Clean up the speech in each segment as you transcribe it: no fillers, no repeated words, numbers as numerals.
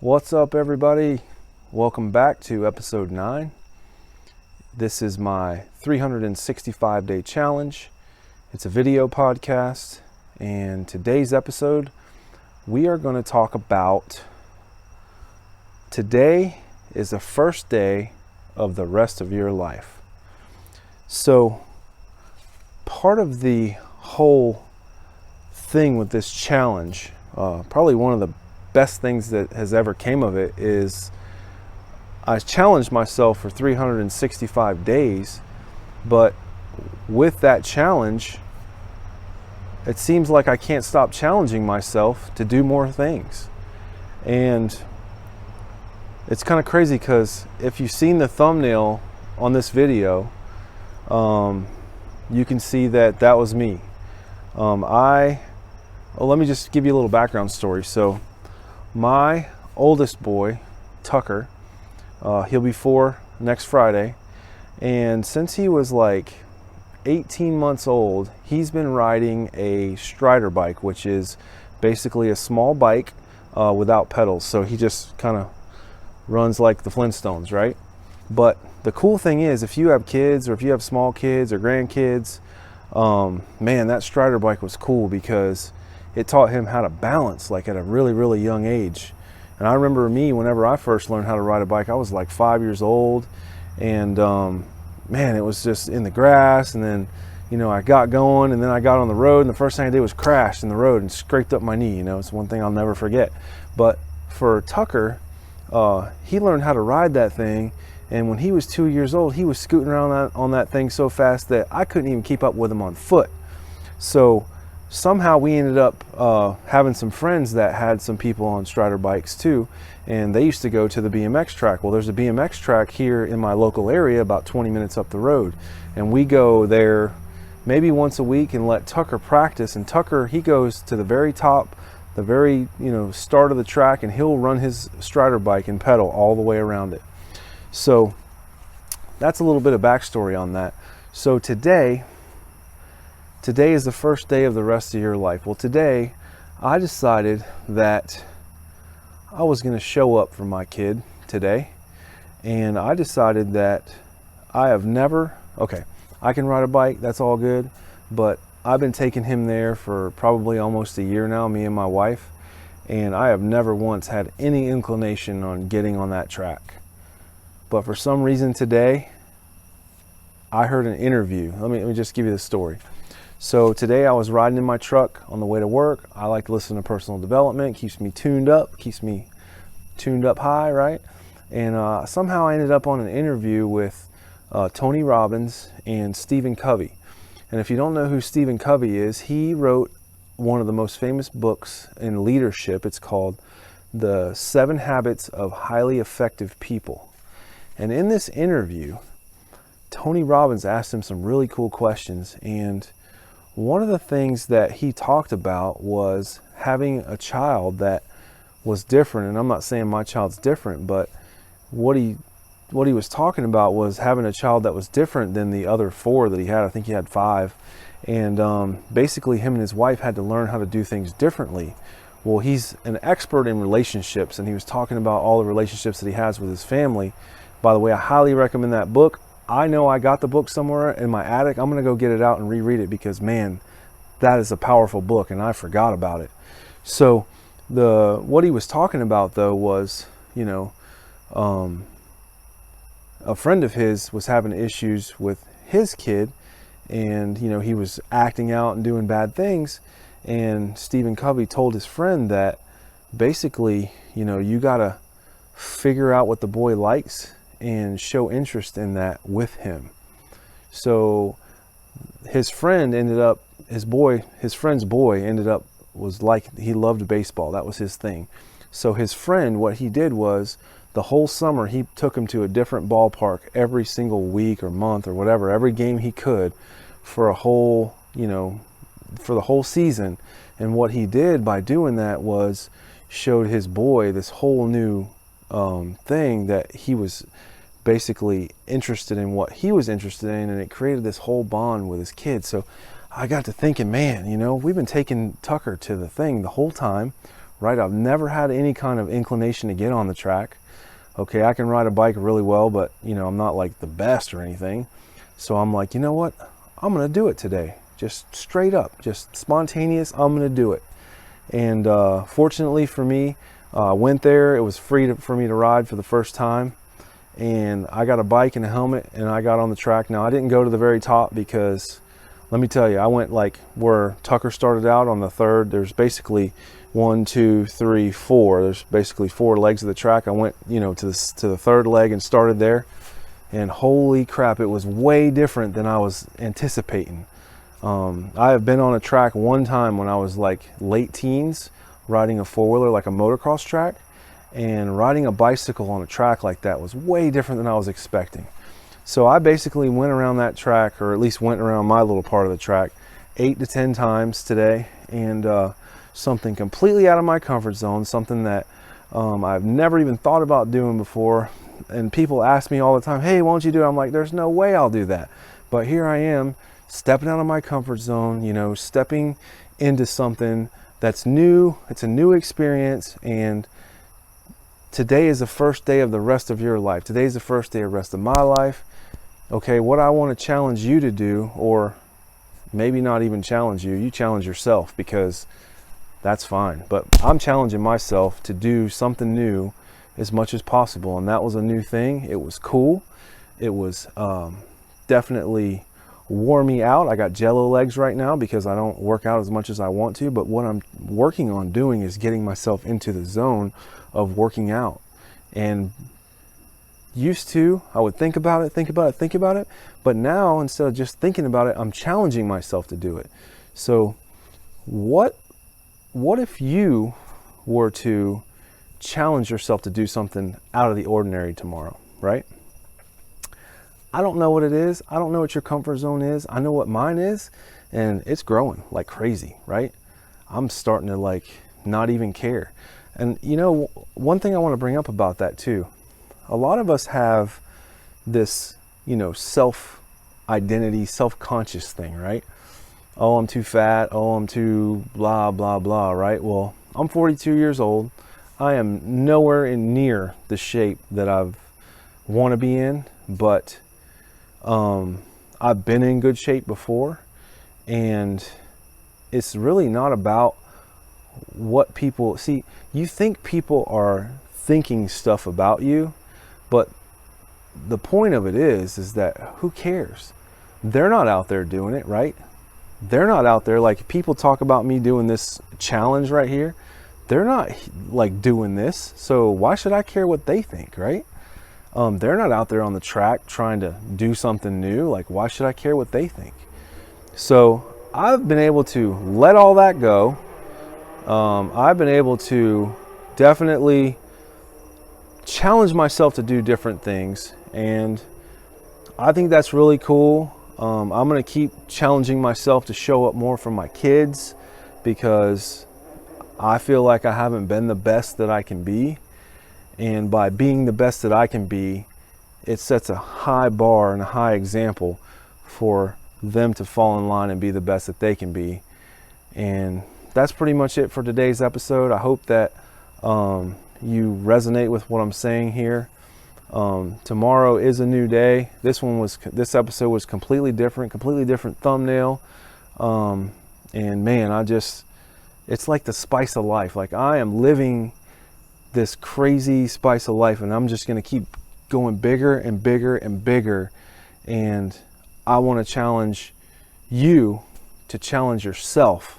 What's up, everybody? Welcome back to episode 9. This is my 365 day challenge. It's a video podcast, and today's episode we are going to talk about today is the first day of the rest of your life. So part of the whole thing with this challenge, probably one of the best things that has ever came of it, is I challenged myself for 365 days, but with that challenge, it seems like I can't stop challenging myself to do more things. And it's kind of crazy because if you've seen the thumbnail on this video, you can see that was me. Let me just give you a little background story. So my oldest boy, Tucker, he'll be 4 next Friday, and since he was like 18 months old, he's been riding a Strider bike, which is basically a small bike without pedals. So he just kind of runs like the Flintstones, right? But the cool thing is, if you have kids or if you have small kids or grandkids, man, that Strider bike was cool because it taught him how to balance like at a really, really young age. And I remember me, whenever I first learned how to ride a bike, I was like 5 years old, and man, it was just in the grass, and then I got going, and then I got on the road, and the first thing I did was crash in the road and scraped up my knee. It's one thing I'll never forget. But for Tucker, he learned how to ride that thing, and when he was 2 years old, he was scooting around on that thing so fast that I couldn't even keep up with him on foot. So somehow we ended up having some friends that had some people on Strider bikes too, and they used to go to the BMX track. Well, there's a BMX track here in my local area about 20 minutes up the road, and we go there maybe once a week and let Tucker practice. And Tucker, he goes to the very top, the very start of the track, and he'll run his Strider bike and pedal all the way around it. So that's a little bit of backstory on that. So today is the first day of the rest of your life. Well, today I decided that I was going to show up for my kid today, and I decided that I can ride a bike, that's all good, but I've been taking him there for probably almost a year now, me and my wife, and I have never once had any inclination on getting on that track. But for some reason today, I heard an interview. Let me just give you the story. So today I was riding in my truck on the way to work. I like to listen to personal development. Keeps me tuned up high, right? And somehow I ended up on an interview with Tony Robbins and Stephen Covey. And if you don't know who Stephen Covey is, he wrote one of the most famous books in leadership. It's called The 7 Habits of Highly Effective People. And in this interview, Tony Robbins asked him some really cool questions, and one of the things that he talked about was having a child that was different. And I'm not saying my child's different, but what he was talking about was having a child that was different than the other 4 that he had. I think he had 5. And basically him and his wife had to learn how to do things differently. Well, he's an expert in relationships, and he was talking about all the relationships that he has with his family. By the way, I highly recommend that book. I know I got the book somewhere in my attic. I'm going to go get it out and reread it because, man, that is a powerful book, and I forgot about it. So what he was talking about, though, was, a friend of his was having issues with his kid, and, he was acting out and doing bad things. And Stephen Covey told his friend that basically, you got to figure out what the boy likes and show interest in that with him. So his friend's boy ended up was like, he loved baseball. That was his thing. So his friend, what he did was the whole summer, he took him to a different ballpark every single week or month or whatever, every game he could for a whole, for the whole season. And what he did by doing that was showed his boy this whole new thing that he was basically interested in, what he was interested in, and it created this whole bond with his kids. So I got to thinking, man, we've been taking Tucker to the thing the whole time, right? I've never had any kind of inclination to get on the track. Okay, I can ride a bike really well, but you know, I'm not like the best or anything. So I'm like, you know what? I'm gonna do it today. Just straight up, just spontaneous, I'm gonna do it. And fortunately for me, I went there. It was free for me to ride for the first time. And I got a bike and a helmet and I got on the track. Now I didn't go to the very top because, let me tell you, I went like where Tucker started out on the third. There's basically 1, 2, 3, 4. There's basically 4 legs of the track. I went, you know, to the third leg and started there. And holy crap, it was way different than I was anticipating. I have been on a track one time when I was like late teens, riding a four-wheeler, like a motocross track, and riding a bicycle on a track like that was way different than I was expecting. So I basically went around that track, or at least went around my little part of the track, 8 to 10 times today, and something completely out of my comfort zone, something that I've never even thought about doing before. And people ask me all the time, hey, won't you do it? I'm like, there's no way I'll do that. But here I am, stepping out of my comfort zone, you know, stepping into something that's new. It's a new experience, and today is the first day of the rest of your life. Today is the first day of the rest of my life. Okay, what I want to challenge you to do, or maybe not even challenge you, you challenge yourself, because that's fine. But I'm challenging myself to do something new as much as possible, and that was a new thing. It was cool. It was definitely wore me out. I got jello legs right now because I don't work out as much as I want to, but what I'm working on doing is getting myself into the zone of working out. And used to, I would think about it, but now instead of just thinking about it, I'm challenging myself to do it. So what if you were to challenge yourself to do something out of the ordinary tomorrow, right? I don't know what it is. I don't know what your comfort zone is. I know what mine is, and it's growing like crazy, right? I'm starting to like not even care. And you know, one thing I want to bring up about that too, a lot of us have this, you know, self-identity, self-conscious thing, right? Oh, I'm too fat. Oh, I'm too blah, blah, blah, right? Well, I'm 42 years old. I am nowhere near the shape that I want to be in, but I've been in good shape before, and it's really not about what people see. You think people are thinking stuff about you, but the point of it is that who cares? They're not out there doing it, right? They're not out there, like people talk about me doing this challenge right here. They're not like doing this, so why should I care what they think, right? They're not out there on the track trying to do something new. Like, why should I care what they think? So I've been able to let all that go. I've been able to definitely challenge myself to do different things, and I think that's really cool. I'm going to keep challenging myself to show up more for my kids, because I feel like I haven't been the best that I can be. And by being the best that I can be, it sets a high bar and a high example for them to fall in line and be the best that they can be. And that's pretty much it for today's episode. I hope that you resonate with what I'm saying here. Tomorrow is a new day. This episode was completely different thumbnail. And man, it's like the spice of life. Like, I am living this crazy spice of life, and I'm just going to keep going bigger and bigger and bigger. And I want to challenge you to challenge yourself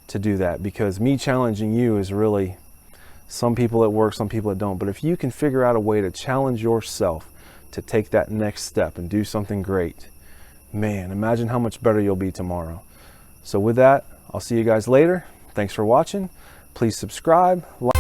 to do that, because me challenging you is really, some people it works, some people it don't. But if you can figure out a way to challenge yourself to take that next step and do something great, man, imagine how much better you'll be tomorrow. So with that, I'll see you guys later. Thanks for watching. Please subscribe, like,